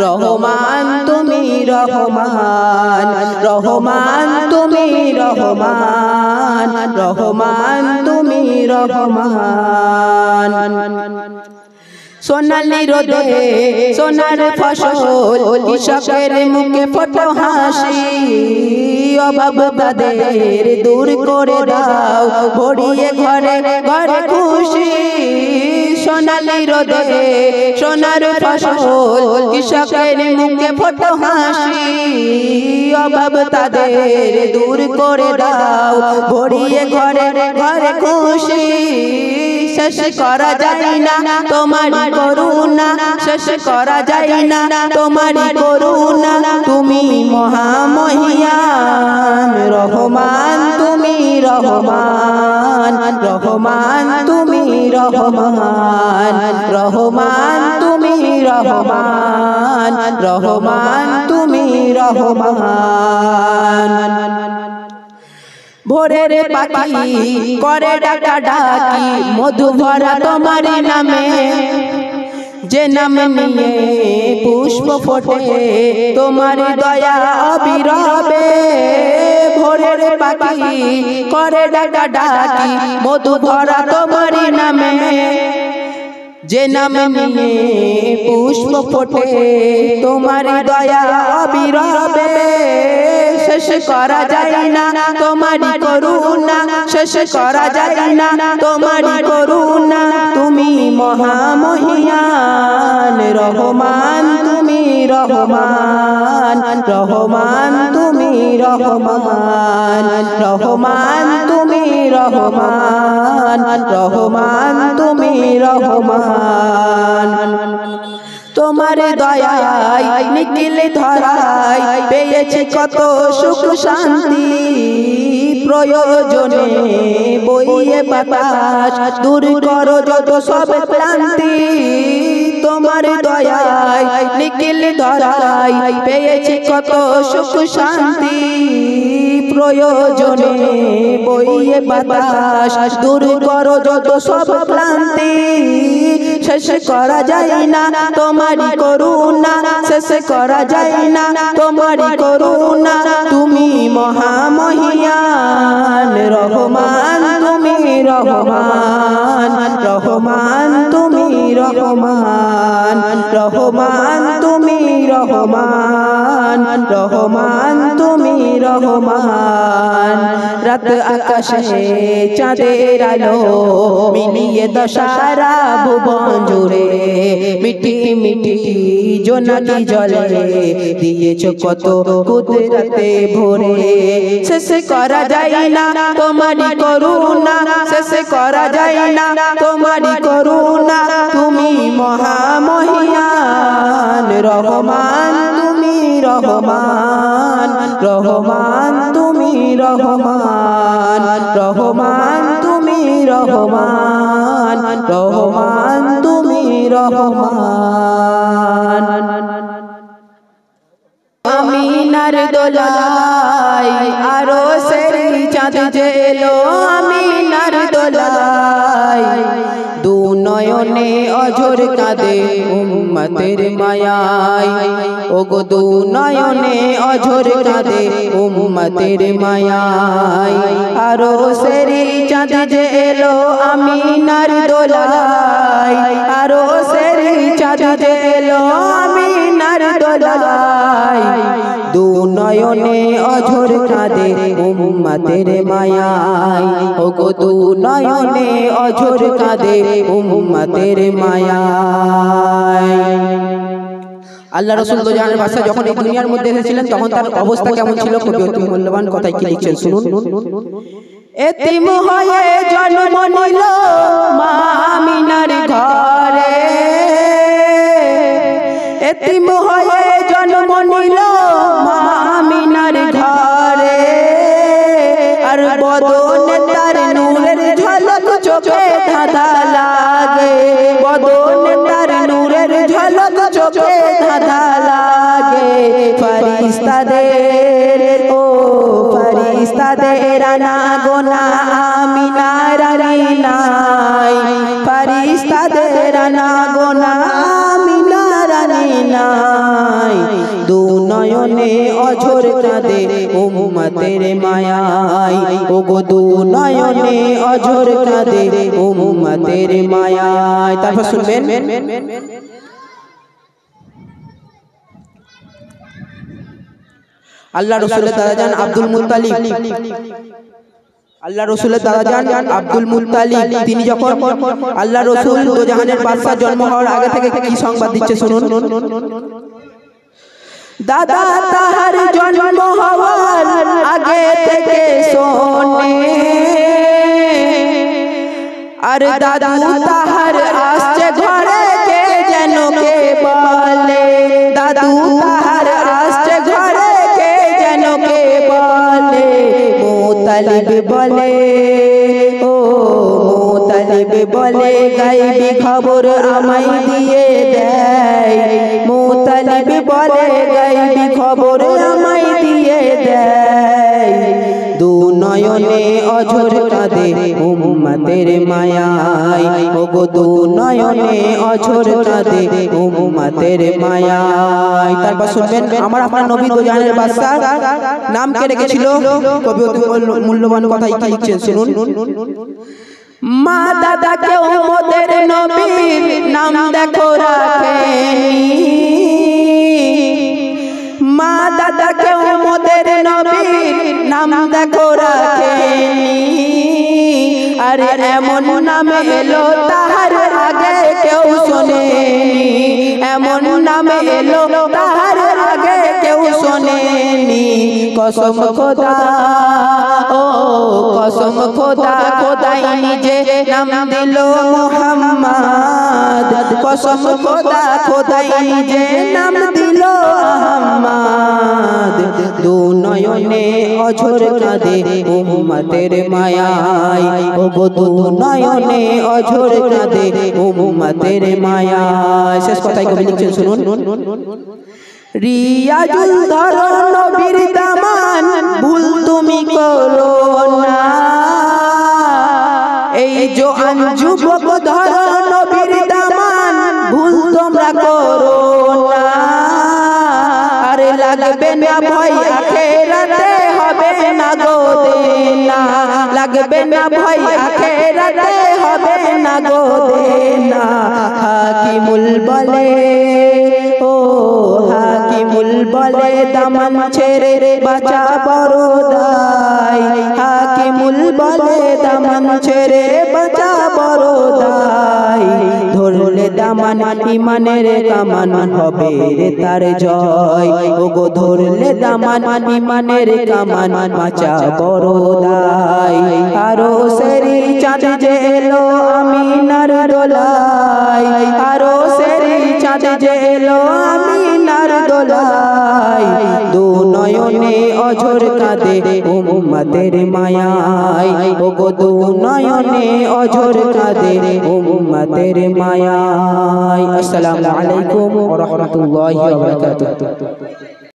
রহমান তুমি রহমান, রহমান তুমি রহমান, রহমান তুমি রহমান। সোনালি রোদে সোনার ফসল, কৃষকের মুখে ফোটো হাসি, অভাব তাদের দূর করে দাও, ভরিয়ে ঘরে ঘরে খুশি। সোনালি রোদে সোনার ফসল, কৃষকের মুখে ফোটো হাসি, অভাব তাদের দূর করে দাও, ভরিয়ে ঘরে ঘরে খুশি। শেষ করা যায় না তোমারি করুণা, শেষ করা যায় না তোমারি করুণা, তুমি মহামহিয়ান। রহমান তুমি রহমান, রহমান তুমি রহমান, রহমান তুমি রহমান, রহমান তুমি রহমান। ভোরের পাখি করে ডাকা ডাকি, মধু ভরা তোমার নামে, যে নাম নিয়ে পুষ্প ফোটে তোমার দয়া অবিরবে। ভোরের পাখি করে ডাকা ডাকি, মধু ভরা তোমার নামে, যে নাম নিয়ে পুষ্প ফোটে তোমার দয়া অবিরবে। শেষ করা যায় না তোমারি করুণা, শেষ করা যায় না তোমারি করুণা, তুমি মহামহিয়ান। রহমান তুমি রহমান, রহমান তুমি রহমান, রহমান তুমি রহমান, রহমান তুমি রহমান। তোমার দয়ায় নিখিল ধরায় পেয়েছি কত সুখ শান্তি, প্রয়োজনে বইয়ে বাতাস দূর করো যত সব ক্লান্তি। তোমার দয়ায় নিখিল ধরায় পেয়েছি কত সুখ শান্তি, প্রয়োজনে বইয়ে বাতাস দূর করো যত সব ক্লান্তি। শেষ করা যায় না তোমারি করুণা, শেষ করা যায় না তোমারি করুণা, তুমি মহামহিয়ান। রহমান তুমি রহমান, রহমান তুমি রহমান, রহমান তুমি রহমান, রহমান তুমি রহমান। রাত আকাশে চাঁদের আলো মিলিয়ে দশারা ভুবন জুড়ে, মিটি মিটি জোনাকি জলে দিয়েছো কত কুদরতে ভরে। শেষ করা যায় না তোমারি করুণা, শেষ করা যায় না তোমারি করুণা, তুমি মহামহিয়ান। রহমান তুমি রহমান, রহমান তুমি রহমান, রহমান তুমি রহমান, রহমান তুমি রহমান। আমিনার দোলায় আরো সেই চাঁদ যে এলো, আমিনার দোলায় দু নয়নে অঝোর কাঁদে উম্মতের মায়ায়, ওগো দু নয়নে অঝোর কাঁদে উম্মতের মায়ায়। আরো সেই চাঁদ যে এলো আমিনার দোলায়, আরো সেই চাঁদ যে এলো আমিনার দোলায়, দু নয়নে অঝোর কাঁদে উম্মতের মায়ায়, ওগো দু নয়নে অঝোর কাঁদে উম্মতের মায়ায়। আল্লাহ রাসূল জানের বাদশা যখন এই দুনিয়ার মধ্যে এসেছিলেন তখন তার অবস্থা কেমন ছিল? কবি অতি মূল্যবান কথাই কি লিখছেন শুনুন। এতিম হয়ে জন্ম নিল মা আমিনার ঘরে, এতিম হয়ে জন্ম নিল মা আমিনার ঘরে, আর বদনে তার নূরের ঝলক চোখে ধাঁধা লাগে, বদনে তার নূরের ঝলক চোখে ধাঁধা লাগে। ফরিস্তাদের ও ফরিস্তাদের আনা গোনা আমিনার নাই, ফরিস্তাদের আনা গোনা আমিনার নাই দু নয়নে অঝর কাঁদে উম্মতের মায়ায় ওগো দু নয়নে অঝর কাঁদে উম্মতের মায়ায় তারপর শুনবেন আল্লাহ রাসূলের দাদাজান আব্দুল মুত্তালিব আল্লাহ রাসূলের দাদাজান আব্দুল মুত্তালিব তিনি যখন আল্লাহ রাসূল দোজাহানের বাদশা জন্ম হওয়ার আগে থেকে কি সংবাদ দিচ্ছে শুনুন দাদা তাহার জন্ম হওয়ার আগে থেকে শোনে আর দাদু তাহার আসছে ঘরে কে যেন কে বলে দাদু তাহার আসছে ঘরে কে যেন কে বলে মুত্তালিব বলে ও মুত্তালিব বলে গায়বী খবর আমায় দিয়ে দেয় মুত্তালিব বলে গায়বী খবর আমায় দিয়ে দেয় দু নয়নে অঝর কাঁদে উম্মতের মায়ায় ওগো দু নয়নে অঝর কাঁদে উম্মতের মায়ায় তারপর শুনবেন আমার আপনার নবী দোজাহানের বাদশা নাম কে রেখেছিল কবি অতি মূল্যবান কথা কি লিখছেন শুনুন মা দাদা কেউ মোদের নবীর নাম দেখো রাখেনি মা দাদা কেউ মোদের নবীর নাম দেখো রাখেনি আরে এমন নাম এলো তাহার আগে কেউ শোনেনি এমন নাম এলো তাহার আগে কেউ শোনেনি কসম খোদা ও কসম খোদা খোদাই নিজে নাম দিল মুহাম্মদ কসম খোদা খোদাই নিজে নাম দিল আহমদ দু নয়নে অঝর কাঁদে উম্মতের মায়ায় ওগো দু নয়নে অঝর কাঁদে উম্মতের মায়ায় শেষ কথাই কবি লিখছেন শুনুন রিয়াজুল ধরো নবীর দামান ভুল তুমি করো না এই জোয়ান যুবক ধরো নবীর দামান ভুল তোমরা করো না আরে লাগবে না ভয় আখিরাতে হবে না গো দেনা লাগবে না ভয় আখিরাতে হবে না গো দেনা হাকিমুল বলে ও হাকিমুল বলে দামান ছেড়ে বাঁচা বড় দায় হাকিমুল বলে দামান ছেড়ে বাঁচা বড় দায় ধরলে দামান ইমানের কামান হবে রে তার জয় ওগো ধরলে দামান ইমানের কামান বাঁচা বড় দায় আরো সেরি চাঁদ যে এলো আমিনার দোলায় আরো সেরি চাঁদ যে এলো আমিনার দোলায় দু নয়নে অঝর কাঁদে উম্মতের মায়ায় ওগো দু নয়নে অঝর কাঁদে উম্মতের মায়ায় আসসালামু আলাইকুম ওয়া রাহমাতুল্লাহি ওয়া বারাকাতুহু